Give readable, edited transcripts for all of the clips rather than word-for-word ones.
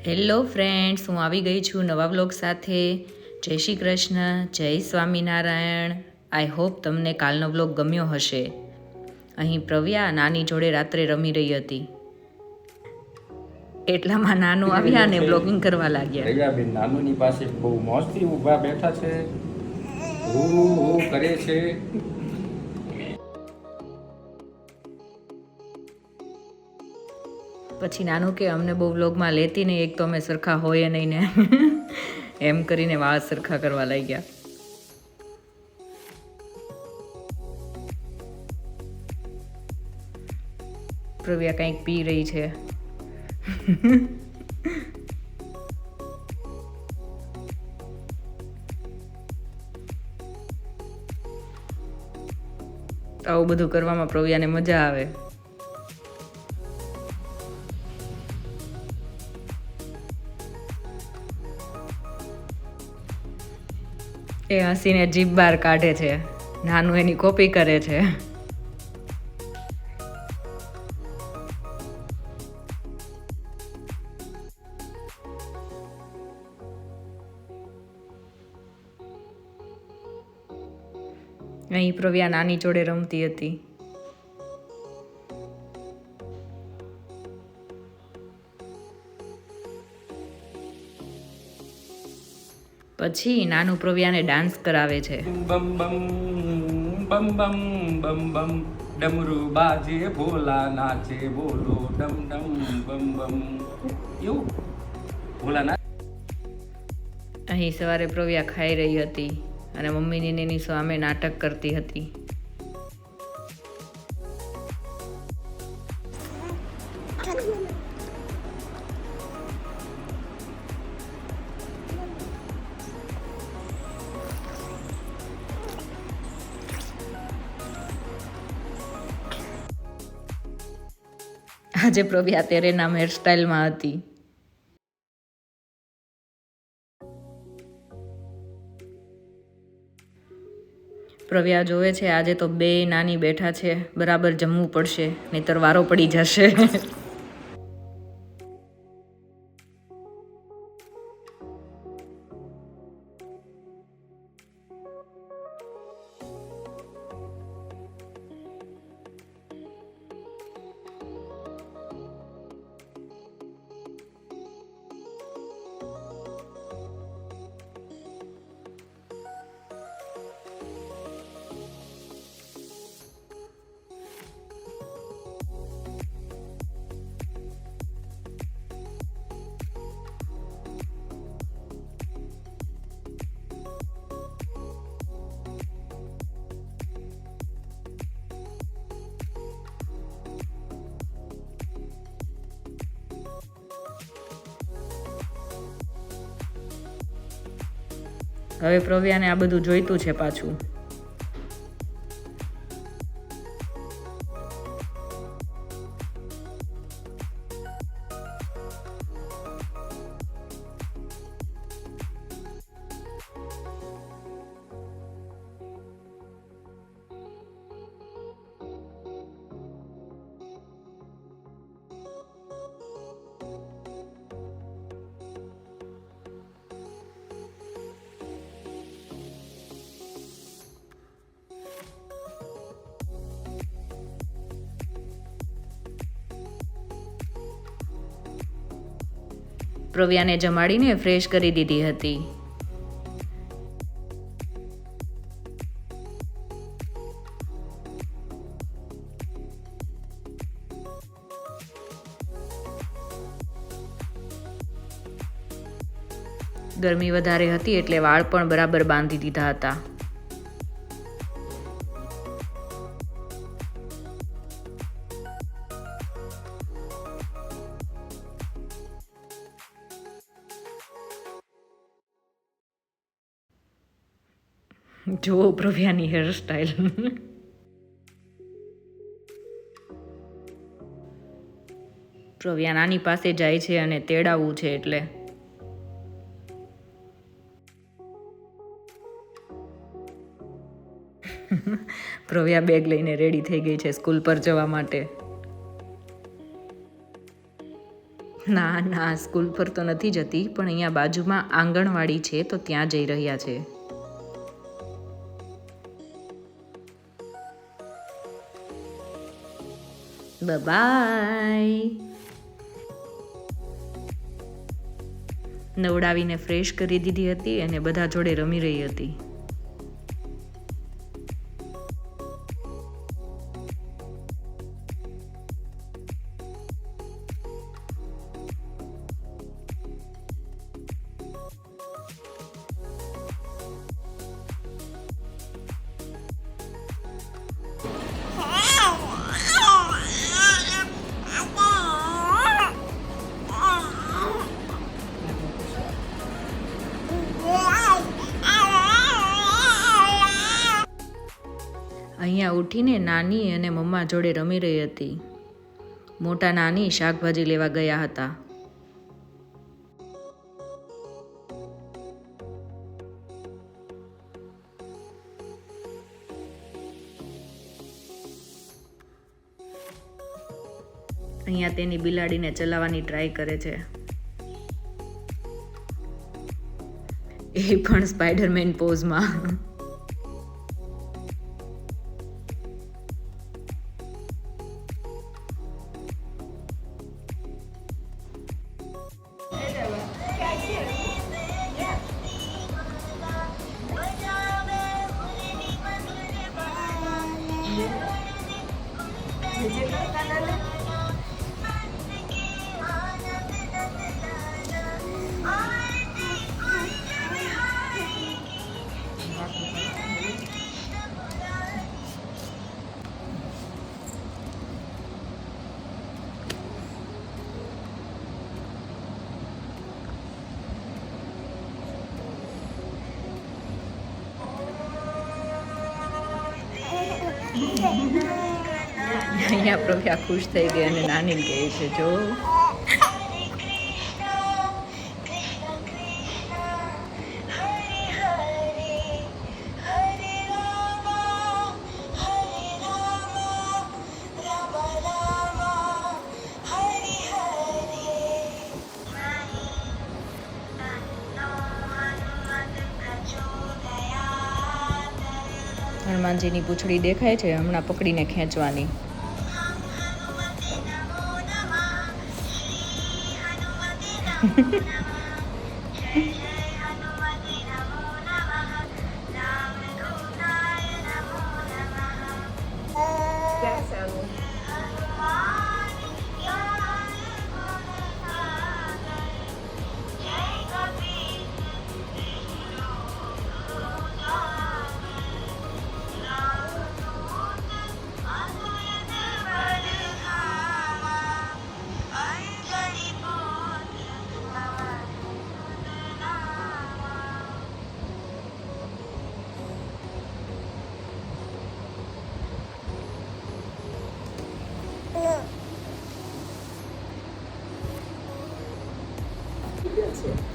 Hello friends, હું આવી ગઈ છું નવા વ્લોગ સાથે. જય શ્રી કૃષ્ણ, જય સ્વામિનારાયણ. આઈ હોપ તમને કાલનો વ્લોગ ગમ્યો હશે. અહીં પ્રવ્યા નાની જોડે રાત્રે રમી રહી હતી. એટલામાં નાનું આવ્યા અને બ્લોગિંગ કરવા લાગ્યા. રૈયાબેન નાનુની પાસે બહુ મોજથી ઊભા બેઠા છે, હું કરે છે. પછી નાનું કે અમને બહુ વ્લોગમાં લેતી નહીં, એક તો અમે સરખા હોય નહીં ને એમ કરીને વાળ સરખા કરવા લાગ્યા. પ્રવ્યા કંઈક પી રહી છે. આવું બધું કરવામાં પ્રવ્યાને મજા આવે. એ હસીને જીભ બહાર કાઢે છે. નાનું એની કોપી કરે છે. અહીં પ્રવ્યા નાની જોડે રમતી હતી. પછી નાનું પ્રવ્યાને ડાન્સ કરાવે છે. બમ બમ બમ બમ બમ બમ ડમરૂ બાજે ભોલા નાચે બોલો ડમ ડમ બમ બમ. એવું ભોલા ના. અહીં સવારે પ્રવ્યા ખાઈ રહી હતી અને મમ્મીની એની સામે નાટક કરતી હતી. આજે પ્રવ્યા તેરે નામ હેરસ્ટાઈલમાં હતી. પ્રવ્યા જોવે છે આજે તો બે નાની બેઠા છે, બરાબર જમવું પડશે નહીંતર વારો પડી જશે. હવે પ્રવ્યાને આ બધું જોઈતું છે પાછું. પ્રવ્યાને જમાડીને ફ્રેશ કરી દીધી હતી. ગરમી વધારે હતી એટલે વાળ પણ બરાબર બાંધી દીધા હતા. જુઓ પ્રવ્યાની હેરસ્ટાઈલ. પ્રવ્યા નાની પાસે જાય છે અને તેડાવવું છે એટલે. પ્રવ્યા બેગ લઈને રેડી થઈ ગઈ છે સ્કૂલ પર જવા માટે. ના ના, સ્કૂલ પર તો નથી જતી, પણ અહીંયા બાજુમાં આંગણવાડી છે તો ત્યાં જઈ રહ્યા છે. બાય. નવડાવીને ફ્રેશ કરી દીધી હતી અને બધા જોડે રમી રહી હતી. અહીંયા ઉઠીને નાની અને મમ્મા જોડે રમી રહી હતી. મોટા નાની શાકભાજી લેવા ગયા હતા. અહીંયા તેની બિલાડીને ચલાવવાની ટ્રાય કરે છે. એ પણ સ્પાઈડરમેન પોઝમાં. અહીંયા પ્રભ્યા ખુશ થઈ ગઈ અને નાની કહે છે જો. હનુમાનજીની પૂંછડી દેખાય છે, હમણાં પકડીને ખેંચવાની.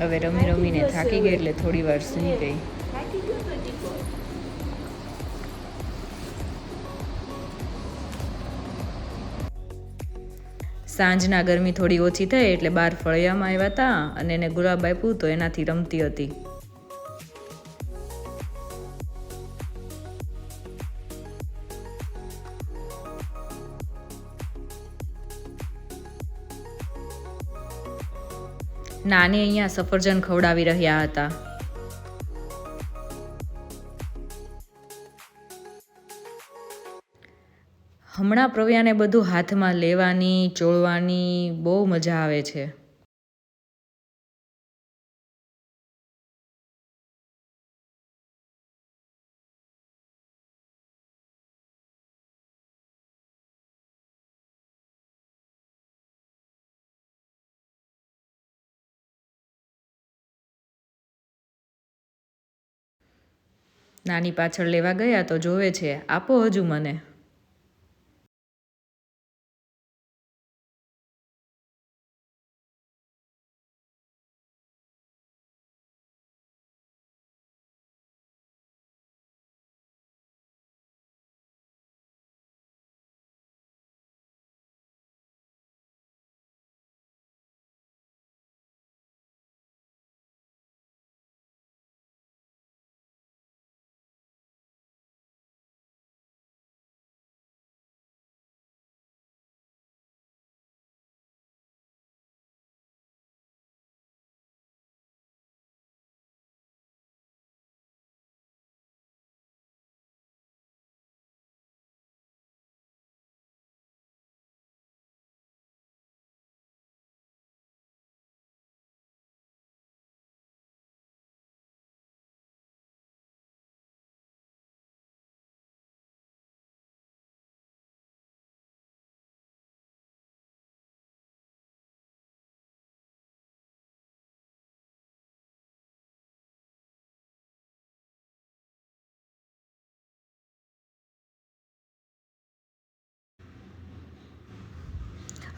હવે રમી રમીને થાકી ગઈ એટલે થોડી વાર સૂઈ ગઈ. સાંજના ગરમી થોડી ઓછી થઈ એટલે બહાર ફળિયામાં આવ્યા હતા અને એને ગુલાબ આપ્યું તો એનાથી રમતી હતી. નાની અહીંયા સફરજન ખવડાવી રહ્યા હતા. હમણાં પ્રવ્યાને બધું હાથમાં લેવાની, ચોળવાની બહુ મજા આવે છે. નાની પાછળ લેવા ગયા તો જોવે છે, આપો હજુ મને.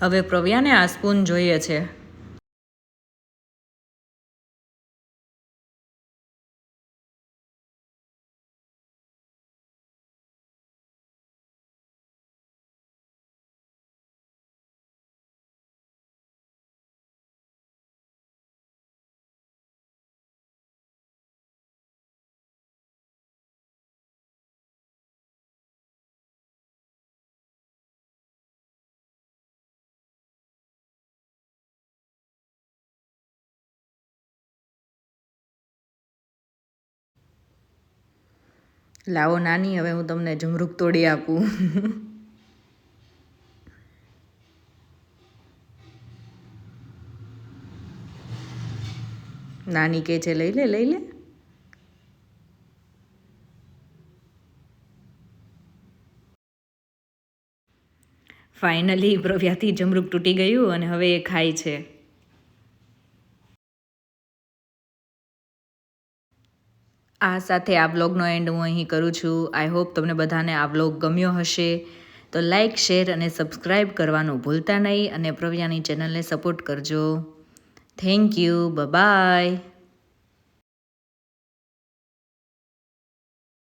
હવે પ્રવ્યાને આ સ્પૂન જોઈએ છે. લાવો નાની, હવે હું તમને ઝુમરૂક તોડી આપું. નાની કે છે લઈ લે લઈ લે. ફાઇનલી પ્રવ્યાથી ઝુમરૂક તૂટી ગયું અને હવે એ ખાય છે. આ સાથે આ બ્લોગનો એન્ડ હું અહીં કરું છું. આઈ હોપ તમને બધાને આ બ્લોગ ગમ્યો હશે. તો લાઇક, શેર અને સબસ્ક્રાઈબ કરવાનું ભૂલતા નહીં અને પ્રવ્યાની ચેનલને સપોર્ટ કરજો. Thank you. બાય.